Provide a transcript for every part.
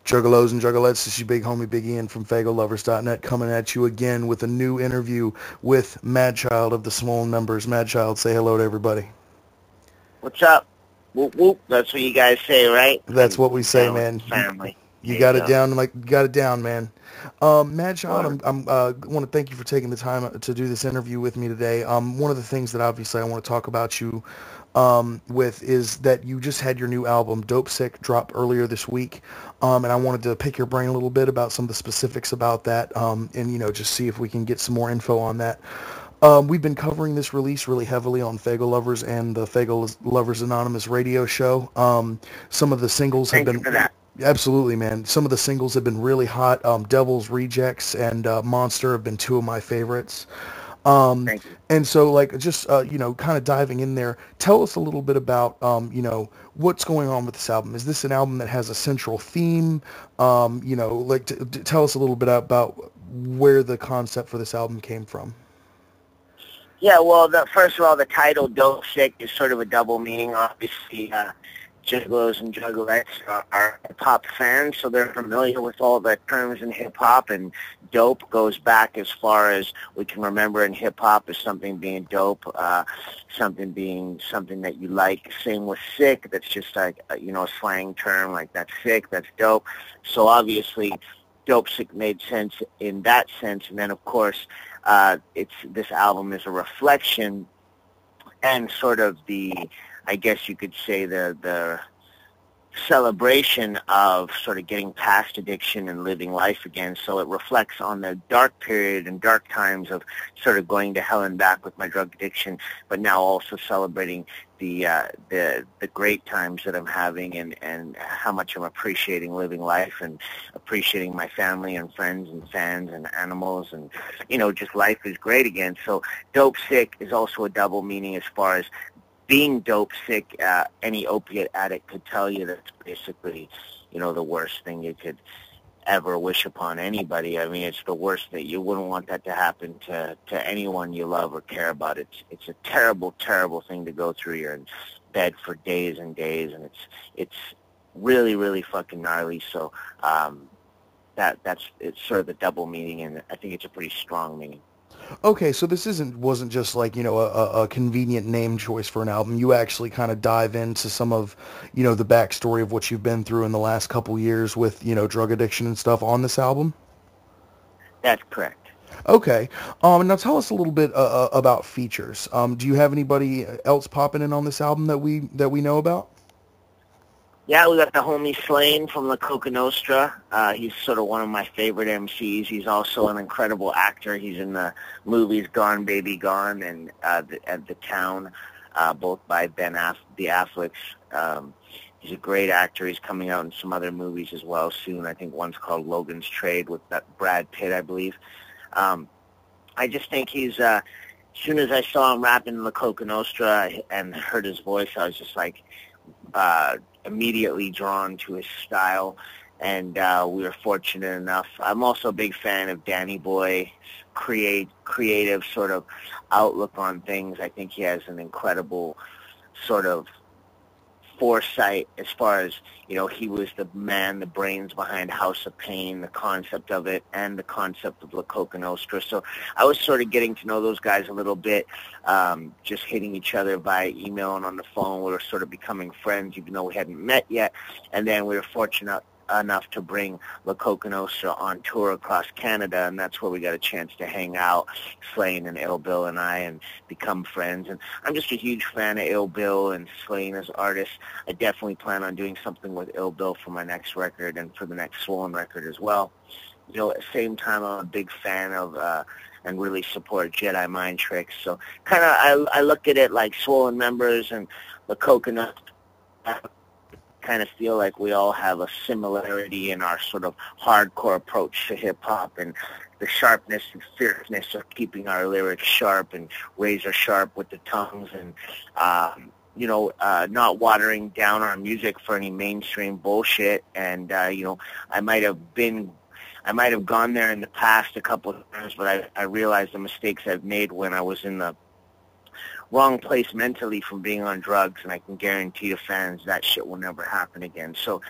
Juggalos and Juggalettes, this is your big homie Big Ian from FagoLovers.net coming at you again with a new interview with MadChild of the Slaine members. MadChild, say hello to everybody. What's up? Whoop whoop. That's what you guys say, right? That's what we say, man. Family. You got it down, like you got it down, man. MadChild, I want to thank you for taking the time to do this interview with me today. One of the things that obviously I want to talk about you with is that you just had your new album, Dope Sick, drop earlier this week, and I wanted to pick your brain a little bit about some of the specifics about that, and just see if we can get some more info on that. We've been covering this release really heavily on Fago Lovers and the Fago Lovers Anonymous radio show. Some of the singles have been... Absolutely, man. Some of the singles have been really hot. Devil's Rejects and Monster have been two of my favorites. Thank you. And so, like, just, kind of diving in there, tell us a little bit about, what's going on with this album. Is this an album that has a central theme? Tell us a little bit about where the concept for this album came from. Yeah, well, first of all, the title, Dope Sick, is sort of a double meaning. Obviously, Juggalos and Juggalettes are hip-hop fans, so they're familiar with all the terms in hip-hop, and dope goes back as far as we can remember in hip-hop as something being dope, something being something that you like. Same with sick, that's just like, a slang term, like that's sick, that's dope. So obviously, Dope Sick made sense in that sense, and then of course, this album is a reflection and sort of I guess you could say the celebration of sort of getting past addiction and living life again. So it reflects on the dark period and dark times of sort of going to hell and back with my drug addiction, but now also celebrating the great times that I'm having and how much I'm appreciating living life and appreciating my family and friends and fans and animals, and just life is great again. So Dope Sick is also a double meaning as far as being dope sick. Any opiate addict could tell you that's basically, the worst thing you could ever wish upon anybody. I mean, it's the worst that you wouldn't want that to happen to anyone you love or care about. It's a terrible, terrible thing to go through. You're in bed for days and days, and it's really, really fucking gnarly. So it's sort of the double meaning, and I think it's a pretty strong meaning. Okay, so this wasn't just like, a convenient name choice for an album. You actually kind of dive into some of, the backstory of what you've been through in the last couple years with, drug addiction and stuff on this album? That's correct. Okay. Now tell us a little bit about features. Do you have anybody else popping in on this album that we know about? Yeah, we got the homie Slaine from the Coka Nostra. He's sort of one of my favorite MCs. He's also an incredible actor. He's in the movies Gone Baby Gone and The Town, both by the Afflecks. He's a great actor. He's coming out in some other movies as well soon. I think one's called Logan's Trade with Brad Pitt, I believe. I just think he's... as soon as I saw him rapping in the Coka Nostra and heard his voice, I was just like... immediately drawn to his style, and we were fortunate enough. I'm also a big fan of Danny Boy's creative sort of outlook on things. I think he has an incredible sort of foresight as far as, he was the brains behind House of Pain, the concept of it, and the concept of La Coka Nostra. So I was sort of getting to know those guys a little bit, just hitting each other by email and on the phone. We were sort of becoming friends, even though we hadn't met yet. And then we were fortunate enough to bring La Coka Nostra on tour across Canada, and that's where we got a chance to hang out, Slaine and Ill Bill and I, and become friends. And I'm just a huge fan of Ill Bill and Slaine as artists. I definitely plan on doing something with Ill Bill for my next record and for the next Swollen record as well. At the same time, I'm a big fan of and really support Jedi Mind Tricks. So kind of I look at it like Swollen members and La Coka Nostra. Kind of feel like we all have a similarity in our sort of hardcore approach to hip-hop and the sharpness and fierceness of keeping our lyrics sharp and razor sharp with the tongues, and not watering down our music for any mainstream bullshit. And I might have gone there in the past a couple of times, but I realized the mistakes I've made when I was in the wrong place mentally from being on drugs, and I can guarantee the fans that shit will never happen again. So,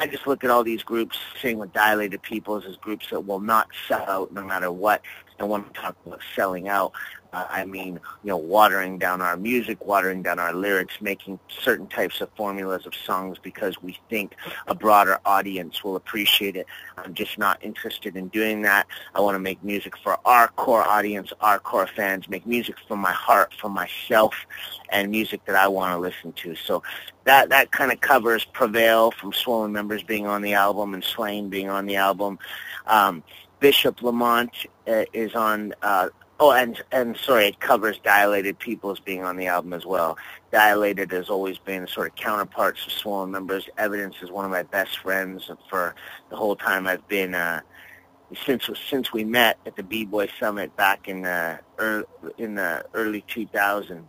I just look at all these groups, sing with Dilated Peoples, as groups that will not sell out no matter what. And when we talk about selling out, I mean, watering down our music, watering down our lyrics, making certain types of formulas of songs because we think a broader audience will appreciate it. I'm just not interested in doing that. I want to make music for our core audience, our core fans, make music from my heart, from myself, and music that I want to listen to. So that kind of covers Prevail from Swollen Members being on the album and Slaine being on the album. Bishop Lamont is on, it covers Dilated Peoples being on the album as well. Dilated has always been sort of counterparts of Swollen Members. Evidence is one of my best friends for the whole time I've been, since we met at the B-Boy Summit back in the early 2000s.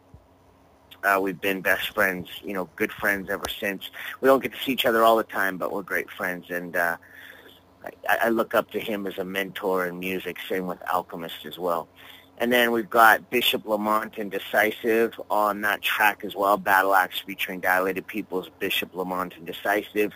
We've been best friends, good friends ever since. We don't get to see each other all the time, but we're great friends, and I look up to him as a mentor in music, same with Alchemist as well. And then we've got Bishop Lamont and Decisive on that track as well, Battle Axe featuring Dilated Peoples, Bishop Lamont and Decisive.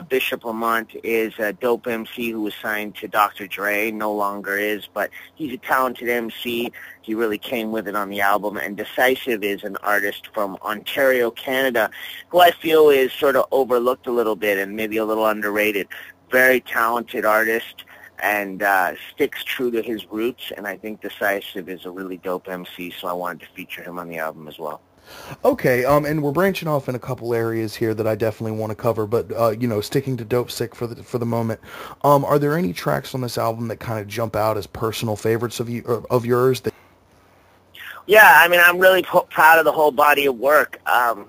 Bishop Lamont is a dope MC who was signed to Dr. Dre, no longer is, but he's a talented MC. He really came with it on the album. And Decisive is an artist from Ontario, Canada, who I feel is sort of overlooked a little bit and maybe a little underrated. Very talented artist and sticks true to his roots, and I think Decisive is a really dope MC, so I wanted to feature him on the album as well. Okay, and we're branching off in a couple areas here that I definitely want to cover, but sticking to Dope Sick for the moment. Are there any tracks on this album that kind of jump out as personal favorites of yours? Yeah, I mean, I'm really proud of the whole body of work.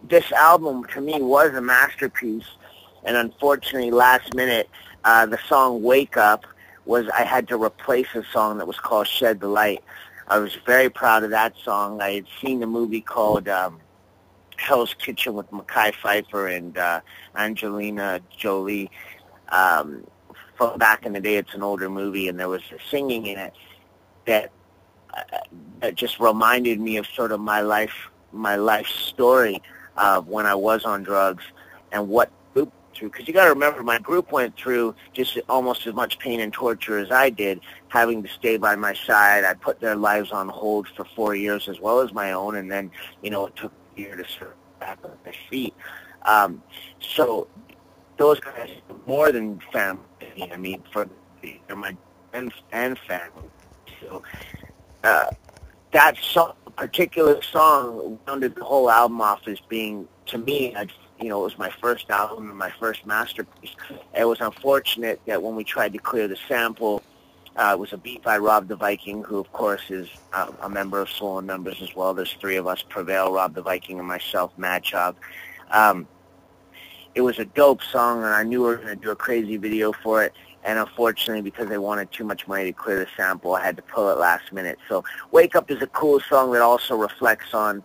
This album to me was a masterpiece, and unfortunately, last minute, the song "Wake Up" I had to replace a song that was called "Shed the Light." I was very proud of that song. I had seen the movie called Hell's Kitchen with Mekhi Phifer and Angelina Jolie. From back in the day, it's an older movie, and there was singing in it that just reminded me of sort of my life story of when I was on drugs and what group through. Because you got to remember, my group went through just almost as much pain and torture as I did, having to stay by my side. I put their lives on hold for 4 years as well as my own, and then it took a year to sort of back on their feet. So those guys are more than family. I mean, they're my friends and family. So that song, particular song, rounded the whole album off as being, to me, it was my first album and my first masterpiece. It was unfortunate that when we tried to clear the sample, it was a beat by Rob the Viking, who, of course, is a member of Swollen Members as well. There's three of us, Prevail, Rob the Viking, and myself, MadChild. It was a dope song, and I knew we were going to do a crazy video for it. And unfortunately, because they wanted too much money to clear the sample, I had to pull it last minute. So Wake Up is a cool song that also reflects on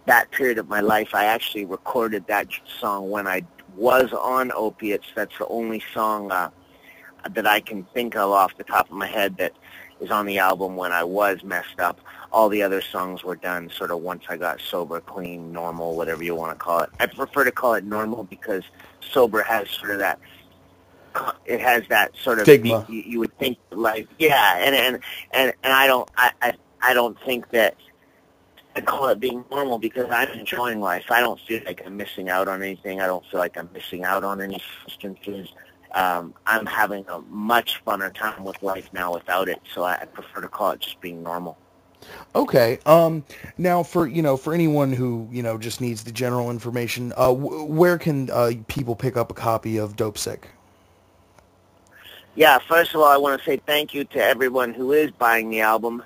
that period of my life. I actually recorded that song when I was on opiates. That's the only song that I can think of off the top of my head that is on the album when I was messed up. All the other songs were done sort of once I got sober, clean, normal, whatever you want to call it. I prefer to call it normal because sober has sort of that, it has that sort of stigma. You would think like, yeah, and I don't think that I call it being normal because I'm enjoying life. I don't feel like I'm missing out on anything. I don't feel like I'm missing out on any substances. I'm having a much funner time with life now without it, so I prefer to call it just being normal. Okay. Now for anyone who just needs the general information, where can people pick up a copy of Dope Sick? Yeah, first of all, I want to say thank you to everyone who is buying the album.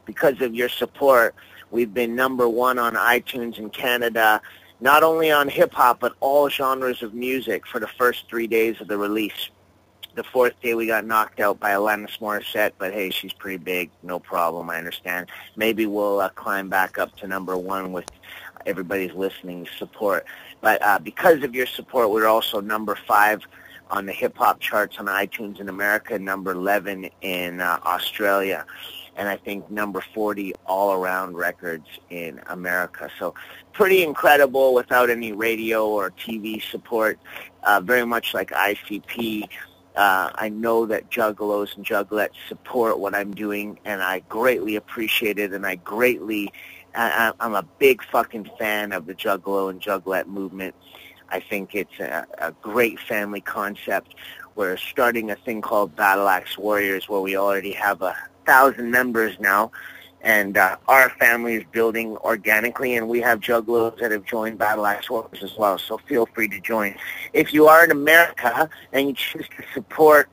Because of your support, we've been #1 on iTunes in Canada, not only on hip-hop, but all genres of music for the first 3 days of the release. The fourth day we got knocked out by Alanis Morissette, but hey, she's pretty big, no problem, I understand. Maybe we'll climb back up to #1 with everybody's listening support. But because of your support, we're also #5 on the hip-hop charts on iTunes in America, #11 in Australia. and I think number 40 all-around records in America. So pretty incredible without any radio or TV support, very much like ICP. I know that juggalos and juggalettes support what I'm doing, and I greatly appreciate it, and I'm a big fucking fan of the juggalo and juggalette movement. I think it's a great family concept. We're starting a thing called Battle Axe Warriors, where we already have 1,000 members now, and our family is building organically, and we have juggalos that have joined Battle Axe Warriors as well, so feel free to join. If you are in America and you choose to support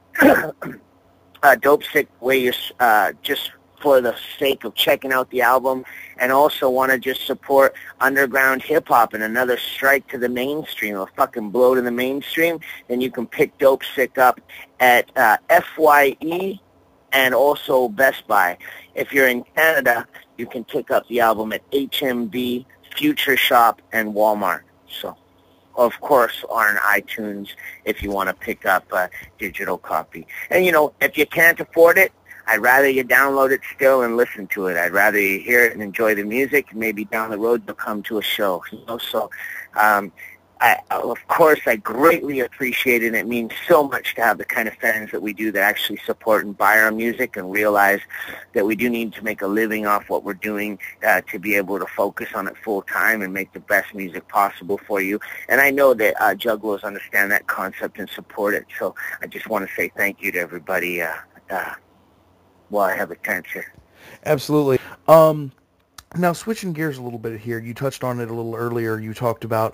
Dope Sick way you're just for the sake of checking out the album, and also want to just support underground hip-hop and another strike to the mainstream, a fucking blow to the mainstream, then you can pick Dope Sick up at FYE and also Best Buy. If you're in Canada, you can pick up the album at HMV, Future Shop, and Walmart. So, of course, on iTunes if you want to pick up a digital copy. And, you know, if you can't afford it, I'd rather you download it still and listen to it. I'd rather you hear it and enjoy the music. Maybe down the road you'll come to a show. You know? So, of course, I greatly appreciate it. It means so much to have the kind of fans that we do that actually support and buy our music and realize that we do need to make a living off what we're doing to be able to focus on it full time and make the best music possible for you. And I know that juggalos understand that concept and support it. So I just want to say thank you to everybody. Well, I have a chance here. Absolutely. Now, switching gears a little bit here, you touched on it a little earlier. You talked about,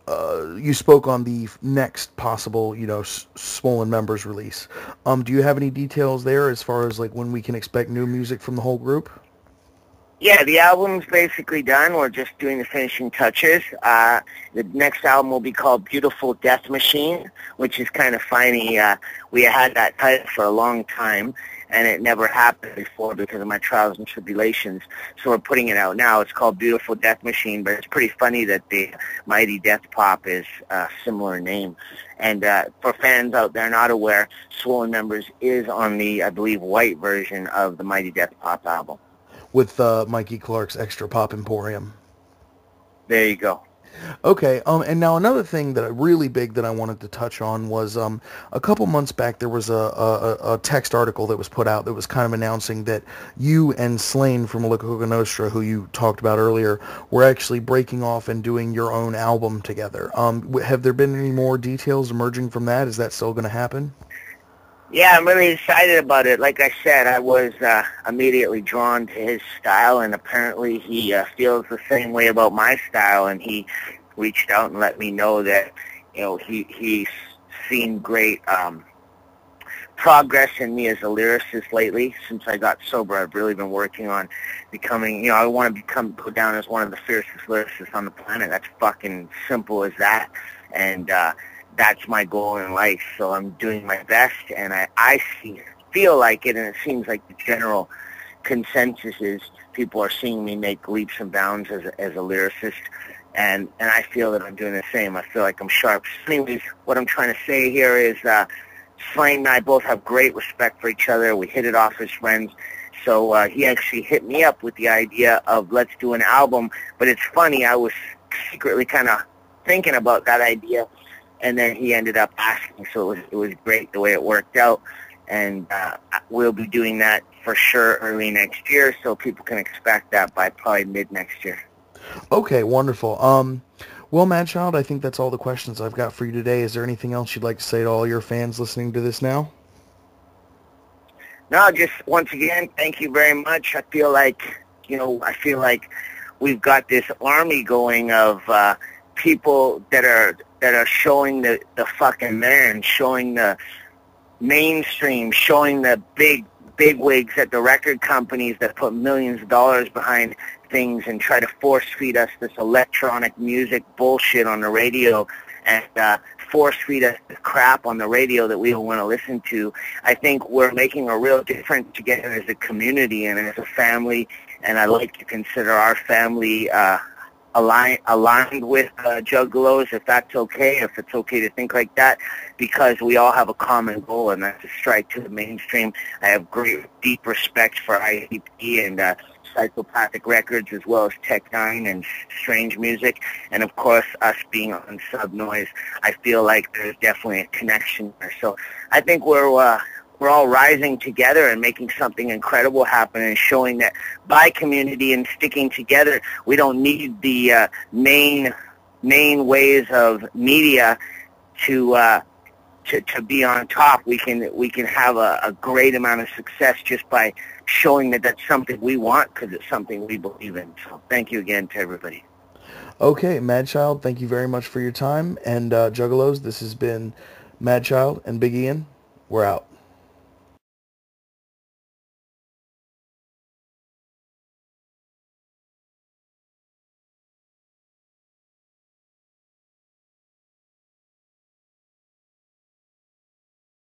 you spoke on the next possible, you know, Swollen Members release. Do you have any details there as far as, like, when we can expect new music from the whole group? Yeah, the album's basically done. We're just doing the finishing touches. The next album will be called Beautiful Death Machine, which is kind of funny. We had that title for a long time, and it never happened before because of my trials and tribulations. So we're putting it out now. It's called Beautiful Death Machine, but it's pretty funny that the Mighty Death Pop is a similar name. And for fans out there not aware, Swollen Members is on the, I believe, white version of the Mighty Death Pop album. With Mikey Clark's Extra Pop Emporium. There you go. Okay, and now another thing that really big that I wanted to touch on was a couple months back there was a text article that was put out that was kind of announcing that you and Slaine from Coka Nostra, who you talked about earlier, were actually breaking off and doing your own album together. Have there been any more details emerging from that? Is that still going to happen? Yeah, I'm really excited about it. Like I said, I was immediately drawn to his style, and apparently he feels the same way about my style, and he reached out and let me know that, you know, he's seen great progress in me as a lyricist lately. Since I got sober, I've really been working on becoming, you know, I want to go down as one of the fiercest lyricists on the planet. That's fucking simple as that. And that's my goal in life, so I'm doing my best, and I feel like it, and it seems like the general consensus is people are seeing me make leaps and bounds as a lyricist, and I feel that I'm doing the same. I feel like I'm sharp. Anyways, what I'm trying to say here is Slaine and I both have great respect for each other. We hit it off as friends, so he actually hit me up with the idea of let's do an album, but it's funny, I was secretly kind of thinking about that idea, and then he ended up asking, so it was great the way it worked out. And we'll be doing that for sure early next year, so people can expect that by probably mid-next year. Okay, wonderful. Well, MadChild, I think that's all the questions I've got for you today. Is there anything else you'd like to say to all your fans listening to this now? No, just once again, thank you very much. I feel like we've got this army going of people that are showing the fucking man, showing the mainstream, showing the big wigs at the record companies that put millions of dollars behind things and try to force feed us this electronic music bullshit on the radio and force feed us the crap on the radio that we don't want to listen to. I think we're making a real difference together as a community and as a family, and I like to consider our family aligned with Juggalos, if that's okay, if it's okay to think like that, because we all have a common goal, and that's to strike to the mainstream. I have great, deep respect for ICP and Psychopathic Records, as well as Tech Nine and Strange Music, and of course us being on Sub Noise. I feel like there's definitely a connection there. So I think we're all rising together and making something incredible happen, and showing that by community and sticking together, we don't need the main ways of media to be on top. We can have a great amount of success just by showing that that's something we want, because it's something we believe in. So thank you again to everybody. Okay, MadChild, thank you very much for your time. And Juggalos, this has been MadChild and Big Ian. We're out.